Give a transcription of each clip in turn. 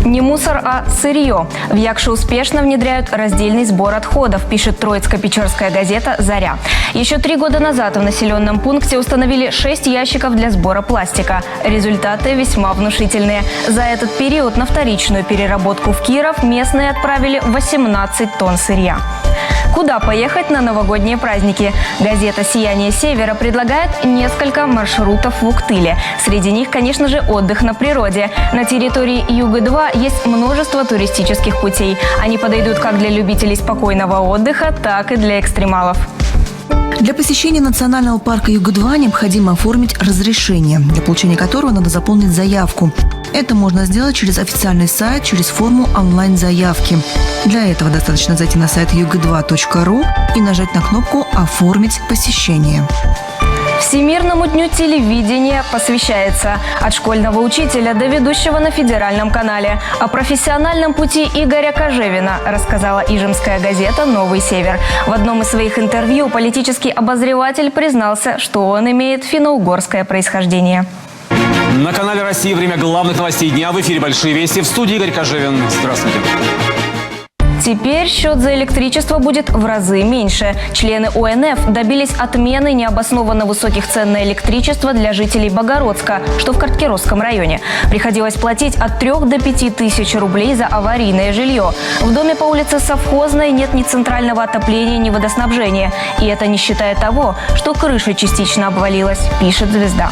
Не мусор, а сырье. В Якше успешно внедряют раздельный сбор отходов, пишет Троицко-Печорская газета «Заря». Еще 3 года назад в населенном пункте установили 6 ящиков для сбора пластика. Результаты весьма внушительные. За этот период на вторичную переработку в Киров местные отправили 18 тонн сырья. Куда поехать на новогодние праздники? Газета «Сияние Севера» предлагает несколько маршрутов в Уктыле. Среди них, конечно же, отдых на природе. На территории Юга-2 есть множество туристических путей. Они подойдут как для любителей спокойного отдыха, так и для экстремалов. Для посещения национального парка Юга-2 необходимо оформить разрешение, для получения которого надо заполнить заявку. Это можно сделать через официальный сайт, через форму онлайн-заявки. Для этого достаточно зайти на сайт yuga2.ru и нажать на кнопку «Оформить посещение». Всемирному дню телевидения посвящается от школьного учителя до ведущего на федеральном канале. О профессиональном пути Игоря Кожевина рассказала ижемская газета «Новый Север». В одном из своих интервью политический обозреватель признался, что он имеет финно-угорское происхождение. На канале «Россия» время главных новостей дня. В эфире «Большие вести». В студии Игорь Кожевин. Здравствуйте. Теперь счет за электричество будет в разы меньше. Члены ОНФ добились отмены необоснованно высоких цен на электричество для жителей Богородска, что в Карткировском районе. Приходилось платить от 3 до 5 тысяч рублей за аварийное жилье. В доме по улице Совхозной нет ни центрального отопления, ни водоснабжения. И это не считая того, что крыша частично обвалилась, пишет «Звезда».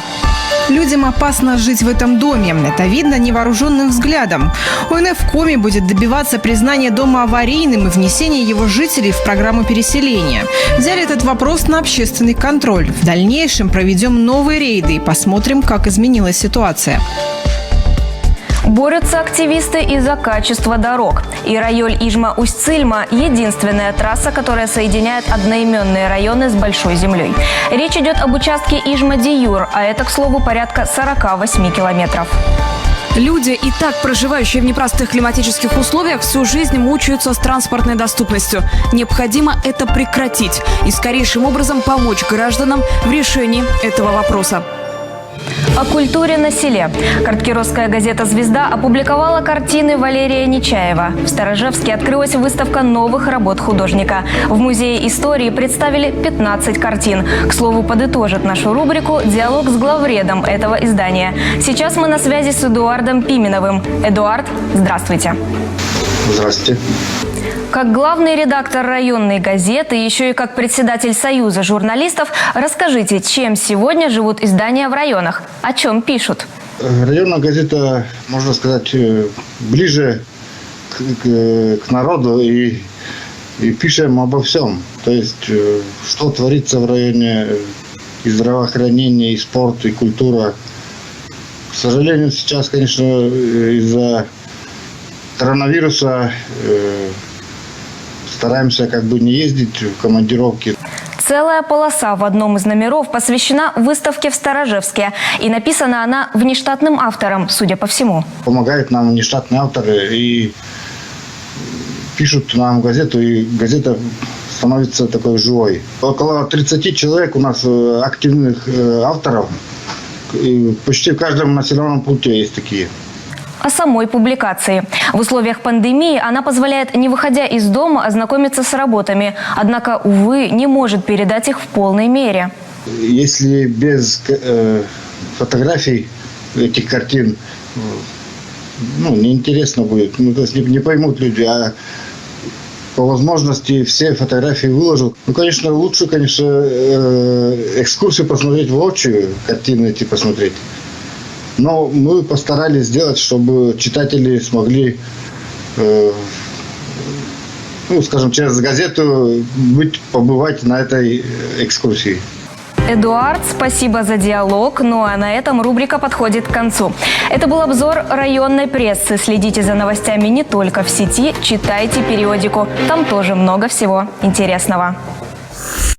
Людям опасно жить в этом доме. Это видно невооруженным взглядом. ОНФ в Коми будет добиваться признания дома аварийным и внесения его жителей в программу переселения. Взяли этот вопрос на общественный контроль. В дальнейшем проведем новые рейды и посмотрим, как изменилась ситуация. Борются активисты из-за качества дорог. И район Ижма-Усть-Цильма – единственная трасса, которая соединяет одноименные районы с Большой землей. Речь идет об участке Ижма-Диюр, а это, к слову, порядка 48 километров. Люди, и так проживающие в непростых климатических условиях, всю жизнь мучаются с транспортной доступностью. Необходимо это прекратить и скорейшим образом помочь гражданам в решении этого вопроса. О культуре на селе. Карткировская газета «Звезда» опубликовала картины Валерия Нечаева. В Сторожевске открылась выставка новых работ художника. В Музее истории представили 15 картин. К слову, подытожит нашу рубрику диалог с главредом этого издания. Сейчас мы на связи с Эдуардом Пименовым. Эдуард, здравствуйте. Здравствуйте. Как главный редактор районной газеты, еще и как председатель Союза журналистов, расскажите, чем сегодня живут издания в районах? О чем пишут? Районная газета, можно сказать, ближе к народу и пишем обо всем. То есть, что творится в районе, и здравоохранение, и спорт, и культура. К сожалению, сейчас, конечно, из-за коронавируса стараемся не ездить в командировки. Целая полоса в одном из номеров посвящена выставке в Сторожевске. И написана она внештатным автором, судя по всему. Помогают нам внештатные авторы и пишут нам газету, и газета становится такой живой. Около 30 человек у нас активных авторов. И почти в каждом населенном пункте есть такие. О самой публикации. В условиях пандемии она позволяет, не выходя из дома, ознакомиться с работами. Однако, увы, не может передать их в полной мере. Если без фотографий этих картин, неинтересно будет. То есть не поймут люди, а по возможности все фотографии выложу. Конечно, лучше, экскурсию посмотреть воочию, картины эти посмотреть. Но мы постарались сделать, чтобы читатели смогли, через газету побывать на этой экскурсии. Эдуард, спасибо за диалог. Ну а на этом рубрика подходит к концу. Это был обзор районной прессы. Следите за новостями не только в сети, читайте периодику. Там тоже много всего интересного.